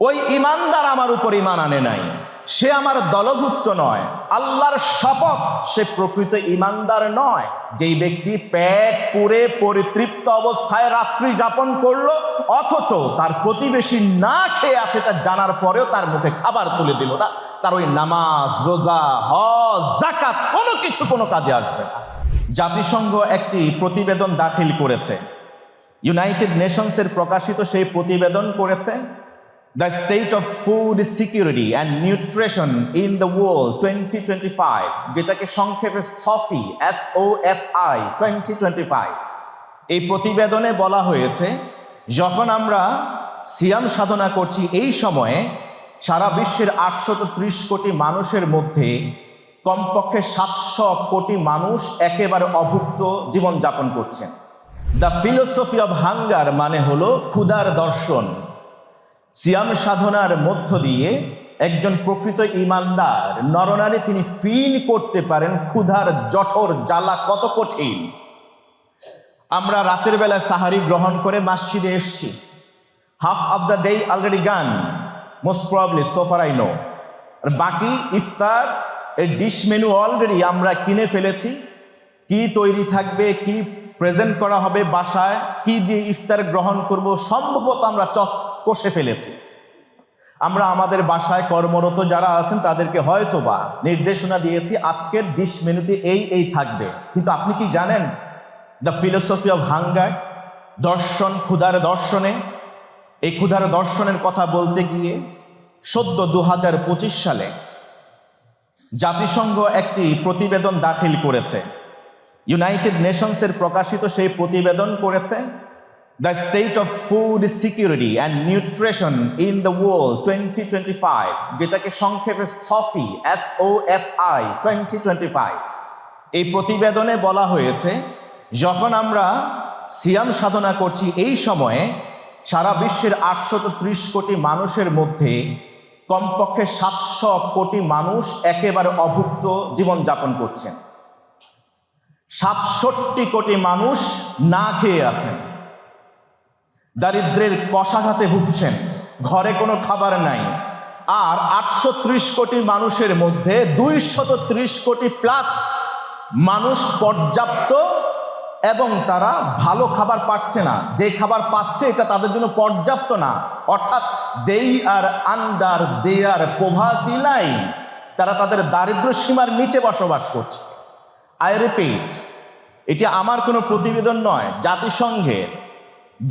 ওই ইমানদার আমার উপর ইমান আনে নাই, সে আমার দলভুক্ত নয়। আল্লাহর শপথ, সে প্রকৃত ইমানদার নয়। যেই ব্যক্তি পেট পুরে পরিতৃপ্ত অবস্থায় রাত্রি যাপন করলো, অথচ তার প্রতিবেশী না খেয়ে আছে এটা জানার পরেও তার মুখে খাবার তুলে দিল না, তার ওই নামাজ, রোজা, হজ, যাকাত কোনো কিছু কোনো কাজে আসবে না। জাতিসংঘ একটি প্রতিবেদন দাখিল করেছে, ইউনাইটেড নেশনসের প্রকাশিত সেই প্রতিবেদন করেছে The State of Food Security and Nutrition in the World 2025, যেটাকে সংক্ষেপে SOFI SOFI 2025। এই প্রতিবেদনে বলা হয়েছে, যখন আমরা সিয়াম সাধনা করছি এই সময়ে সারা বিশ্বের 830 কোটি মানুষের মধ্যে কমপক্ষে 700 কোটি মানুষ একেবারে অভুক্ত জীবনযাপন করছেন। দ্য ফিলোসফি অব হাঙ্গার মানে হলো ক্ষুধার দর্শন। সিয়াম সাধনার মধ্য দিয়ে একজন প্রকৃত ইমানদার নরনারী তিনি ফিল করতে পারেন ক্ষুধার জঠর জ্বালা কত কঠিন। আমরা রাতের বেলা সাহারি গ্রহণ করে মসজিদে এসছি, half of the day already gone, most probably so far I know. আর বাকি ইফতার এর ডিশ মেনু অলরেডি আমরা কিনে ফেলেছি, কি তৈরি থাকবে, কি প্রেজেন্ট করা হবে বাসায়, কি দিয়ে ইফতার গ্রহণ করব, সম্ভবত আমরা কষে ফেলেছি। আমরা আমাদের বাসায় কর্মরত যারা আছেন তাদেরকে হয়তোবা নির্দেশনা দিয়েছি আজকের ডিশ মেনুতে এই থাকবে। কিন্তু আপনি কি জানেন দ্য ফিলোসফি অব হাঙ্গার, দর্শন, ক্ষুধার দর্শনে, এই ক্ষুধার দর্শনের কথা বলতে গিয়ে সদ্য 2025 সালে জাতিসংঘ একটি প্রতিবেদন দাখিল করেছে, ইউনাইটেড নেশনসের প্রকাশিত সেই প্রতিবেদন করেছে The State of Food Security and Nutrition in the World 2025, যেটাকে সংক্ষেপে SOFI SOFI 2025। এই প্রতিবেদনে বলা হয়েছে, যখন আমরা সিয়াম সাধনা করছি এই সময়ে সারা বিশ্বের 830 কোটি মানুষের মধ্যে কমপক্ষে 700 কোটি মানুষ একেবারে অভুক্ত জীবনযাপন করছেন। 67 কোটি মানুষ না খেয়ে আছেন, দারিদ্রের কষাঘাতে ভুগছেন, ঘরে কোনো খাবার নাই। আর 830 কোটি মানুষের মধ্যে 230 কোটি প্লাস মানুষ পর্যাপ্ত এবং তারা ভালো খাবার পাচ্ছে না। যে খাবার পাচ্ছে এটা তাদের জন্য পর্যাপ্ত না, অর্থাৎ they are under their poverty line, তারা তাদের দারিদ্র সীমার নিচে বসবাস করছে। আই রিপিট, এটি আমার কোনো প্রতিবেদন নয়, জাতিসংঘের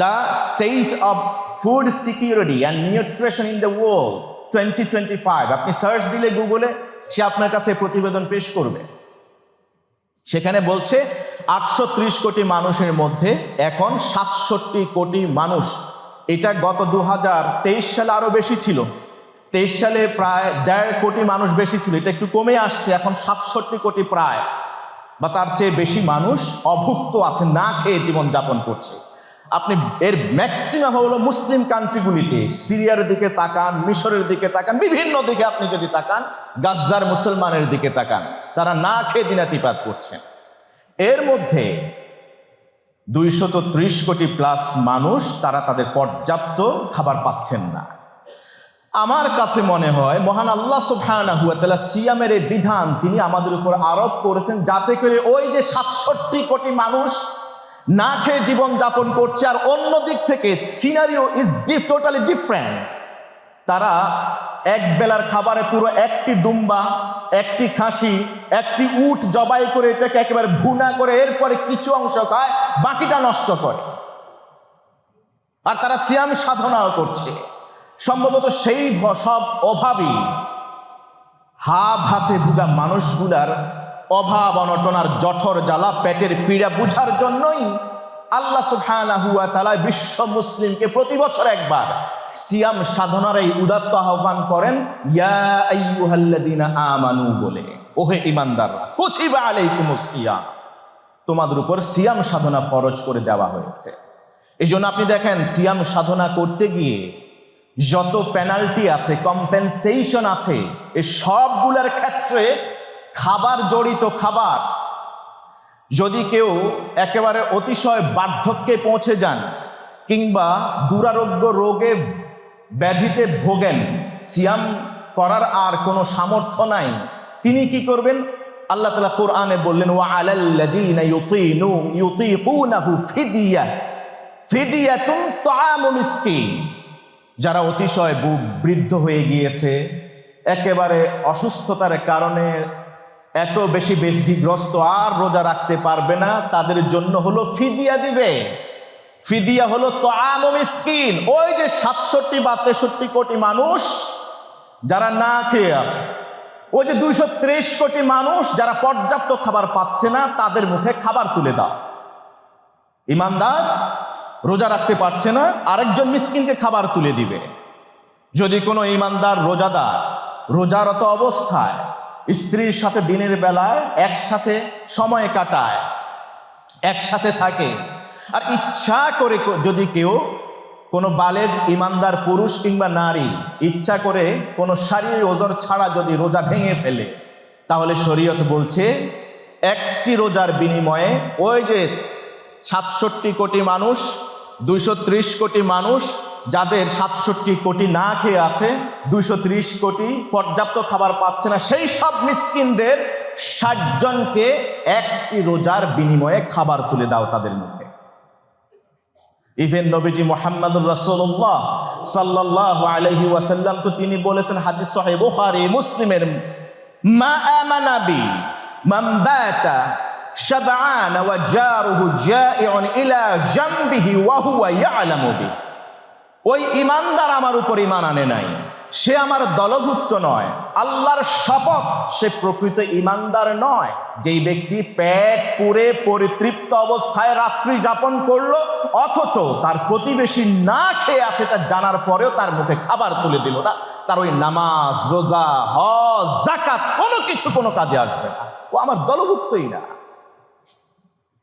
the state of food security and nutrition in the world 2025, আপনি সার্চ দিলে গুগলে সে আপনার কাছে প্রতিবেদন পেশ করবে। সেখানে বলছে 830 কোটি মানুষের মধ্যে এখন 67 কোটি মানুষ, এটা গত 2023 সালে আরো বেশি ছিল, 23 সালে প্রায় 1.5 কোটি মানুষ বেশি ছিল, এটা একটু কমে আসছে, এখন 67 কোটি প্রায় বা তার চেয়ে বেশি মানুষ অভুক্ত আছে, না খেয়ে জীবনযাপন করছে। আপনি এর ম্যাক্সিমাম হলো মুসলিম কান্ট্রিগুলিতে, সিরিয়ার দিকে তাকান, মিশরের দিকে তাকান, বিভিন্ন দিকে আপনি যদি তাকান, গাজ্জার মুসলমানের দিকে তাকান, তারা না খেয়ে দিনাতিপাত করছেন। এর মধ্যে 230 কোটি প্লাস মানুষ তারা তাদের পর্যাপ্ত খাবার পাচ্ছেন না। আমার কাছে মনে হয় মহান আল্লাহ সুবহানাহু ওয়া তাআলা সিয়ামের এই বিধান তিনি আমাদের উপর আরোপ করেছেন, যাতে করে ওই যে 67 কোটি মানুষ না খেয়ে জীবন যাপন করছে, আর অন্য দিক থেকে সিনারিও ইজ টোটালি ডিফারেন্ট। তারা এক বেলার খাবারে পুরো একটি দুম্বা, একটি খাসি, একটি উট জবাই করে এটাকে একেবারে ভুনা করে এরপরে কিছু অংশ খায়, বাকিটা নষ্ট করে। আর তারা সিয়াম সাধনাও করছে। সম্ভবত সেই সব অভাবী হাতে ভুগা মানুষগুলার অভাব অনটনার জঠর জ্বালা, পেটের পীড়া বুঝার জন্যই আল্লাহ সুবহানাহু ওয়া তাআলা বিশ্ব মুসলিমকে প্রতি বছর একবার সিয়াম সাধনার এই উদাত্ত আহ্বান করেন, ইয়া আইয়ুহাল্লাযীনা আমানু বলে, ওহে ঈমানদাররা, কুতিবা আলাইকুমুস সিয়াম, তোমাদের উপর সিয়াম সাধনা ফরজ করে দেওয়া হয়েছে। এই জন্য আপনি দেখেন সিয়াম সাধনা করতে গিয়ে যত পেনাল্টি আছে, কম্পেনসেশন আছে, এই সবগুলোর ক্ষেত্রে খাবার জড়িত। খাবার যদি কেউ একেবারে অতিশয় বার্ধক্যে পৌঁছে যান কিংবা দুরারোগ্য রোগে ব্যাধিতে ভোগেন, সিয়াম করার আর কোনো সামর্থ্য নাই, তিনি কি করবেন? আল্লাহ তাআলা কোরআনে বললেন, ওয়া আলাল্লাযীনা ইউতীকুনাহু ফিদিয়াতুন তাআমু মিসকিন। যারা অতিশয় বৃদ্ধ হয়ে গিয়েছে, একেবারে অসুস্থতার কারণে এত বেশি ব্যাধিগ্রস্ত, আর রোজা রাখতে পারবে না, তাদের জন্য হলো ফিদিয়া দিবে। ফিদিয়া হলো তাআমু মিসকিন। ওই যে 67 বা 63 কোটি মানুষ যারা না খেয়ে আছে, ওই যে 230 কোটি মানুষ যারা পর্যাপ্ত খাবার পাচ্ছে না, তাদের মুখে খাবার তুলে দাও। ইমানদার রোজা রাখতে পারছে না, আরেকজন মিসকিনকে খাবার তুলে দিবে। যদি কোনো ইমানদার রোজাদার রোজারত অবস্থায় স্ত্রীর সাথে দিনের বেলায় একসাথে সময় কাটায়, একসাথে থাকে, আর ইচ্ছা করে যদি কেউ, কোনো বালেগ ইমানদার পুরুষ কিংবা নারী ইচ্ছা করে কোনো শারীরিক ওজর ছাড়া যদি রোজা ভেঙে ফেলে, তাহলে শরীয়ত বলছে একটি রোজার বিনিময়ে ওই যে 67 কোটি মানুষ, 230 কোটি মানুষ যাদের 67 কোটি না খেয়ে আছে, 230 কোটি পর্যাপ্ত খাবার পাচ্ছে না, সেই সব মিসকিনদের 60 জনকে একটি রোজার বিনিময়ে খাবার তুলে দাও তাদের মুখে। ইভেন নবীজি মুহাম্মদুর রাসূলুল্লাহ সাল্লাল্লাহু আলাইহি ওয়াসাল্লাম তো তিনি বলেছেন, হাদিস সহিহ বুখারী মুসলিমের, মা আমানা বি মান বাতা শাবআন ওয়া জারুহু জাইউন ইলা জামবিহি ওয়া হুয়া ইয়ালামু বি। ওই ইমানদার আমার উপর ঈমান আনে নাই, সে আমার দলভুক্ত নয়। আল্লাহর শপথ, সে প্রকৃত ইমানদার নয় যেই ব্যক্তি পেট পুরে পরিতৃপ্ত অবস্থায় রাত্রি যাপন করলো, অথচ তার প্রতিবেশী না খেয়ে আছে এটা জানার পরেও তার মুখে খাবার তুলে দিল না। তার ওই নামাজ, রোজা, হজ, যাকাত কোনো কিছু কোনো কাজে আসবে না, ও আমার দলভুক্তই না।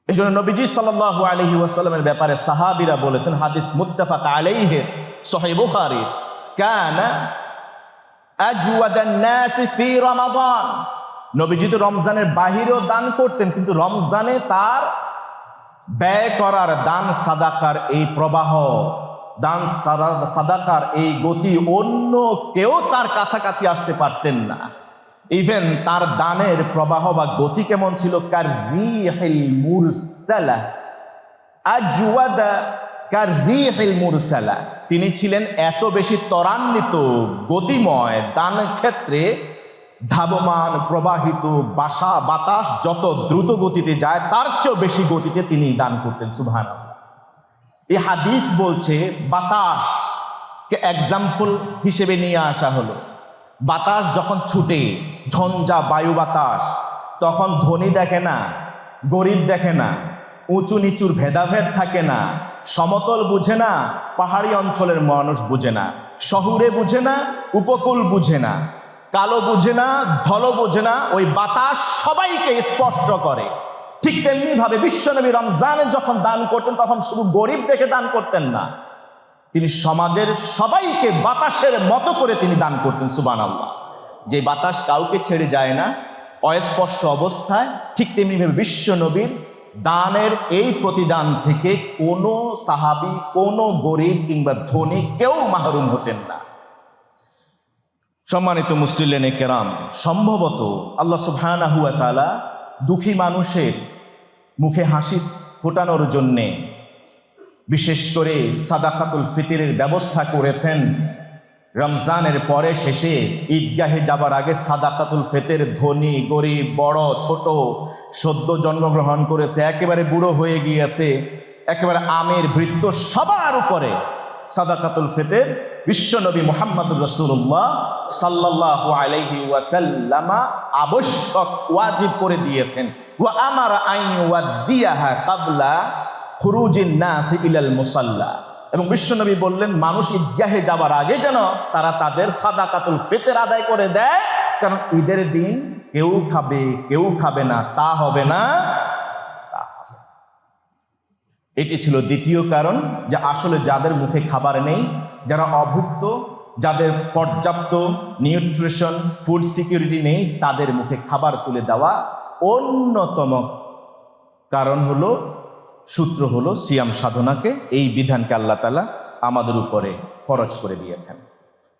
এই জন্য নবীজি সাল্লাল্লাহু আলাইহি ওয়াসাল্লামের ব্যাপারে সাহাবীরা বলেছেন, হাদিস মুত্তাফাক আলাইহি সহিহ বুখারী, কানা আজওয়াদান নাস ফি রমাদান। নবীজি তো রমজানের বাহিরেও দান করতেন, কিন্তু রমজানে তার ব্যয় করার, দান সাদাকার এই প্রবাহ, দান সাদাকার এই গতি অন্য কেউ তার কাছাকাছি আসতে পারতেন না। ইভেন তার দানের প্রবাহ বা গতি কেমন ছিল? কাররিহিল মুরসালা, আজওয়াদা কাররিহিল মুরসালা। তিনি ছিলেন এত বেশি ত্বরান্বিত, গতিময়, দান ক্ষেত্রে ধাবমান, প্রবাহিত বাতাস যত দ্রুত গতিতে যায় তার চেয়েও বেশি গতিতে তিনি দান করতেন। সুবহানাল্লাহ। এই হাদিস বলছে বাতাসকে এক্সাম্পল হিসেবে নিয়ে আসা হলো। বাতাস যখন ছুটে, ঝঞ্ঝা বায়ু বাতাস, তখন ধনী দেখে না, গরিব দেখে না, উঁচু নিচুর ভেদাভেদ থাকে না, সমতল বুঝে না, পাহাড়ি অঞ্চলের মানুষ বুঝে না, শহুরে বুঝে না, উপকূল বুঝে না, কালো বুঝে না, ধল বুঝে না, ওই বাতাস সবাইকে স্পর্শ করে। ঠিক তেমনি ভাবে বিশ্বনবী রমজানে যখন দান করতেন, তখন শুধু গরিব দেখে দান করতেন না, তিনি সমাজের সবাইকে বাতাসের মতো করে তিনি দান করতেন। সুবহানাল্লাহ। যে বাতাস কাউকে ছেড়ে যায় না অস্পর্শ অবস্থায়, ঠিক তেমনি ভাবে বিশ্বনবীর দানের এই প্রতিদান থেকে কোনো সাহাবী, কোনো গরিব কিংবা ধনী কেউ মাহরুম হতেন না। সম্মানিত মুসলিম কেরাম, সম্ভবত আল্লাহ সুবহানাহু ওয়া তাআলা দুঃখী মানুষের মুখে হাসি ফোটানোর জন্যে বিশেষ করে সাদাকাতুল ফিতরের ব্যবস্থা করেছেন। রমজানের পরে শেষে ঈদগাহে যাবার আগে সাদাকাতুল ফিতর ধনী গরিব, বড় ছোট, সদ্য জন্মগ্রহণ করেছে, একেবারে বুড়ো হয়ে গিয়েছে, একেবারে আমের বৃদ্ধ, সবার উপরে সাদাকাতুল ফিতর বিশ্বনবী মুহাম্মদুর রাসূলুল্লাহ সাল্লাল্লাহু আলাইহি ওয়াসাল্লাম আবশ্যক, ওয়াজিব করে দিয়েছেন। ওয়া আমারা আন ওয়াদিয়াহা ক্বাবলা খুরুজিন নাস ইলাল মুসাল্লা। এবং বিশ্বনবী বললেন, মানুষ ঈদগাহে যাবার আগে যেন তারা তাদের সাদাকাতুল ফিতর আদায় করে দেয়, কারণ ঈদের দিন কেউ খাবে কেউ খাবে না, তা হবে না, তা হবে। এটি ছিল দ্বিতীয় কারণ, যে আসলে যাদের মুখে খাবার নেই, যারা অভুক্ত, যাদের পর্যাপ্ত নিউট্রিশন, ফুড সিকিউরিটি নেই, তাদের মুখে খাবার তুলে দেওয়া। অন্যতম কারণ হলো, সূত্র হলো সিয়াম সাধনাকে, এই বিধানকে আল্লাহ তাআলা আমাদের উপরে ফরজ করে দিয়েছেন।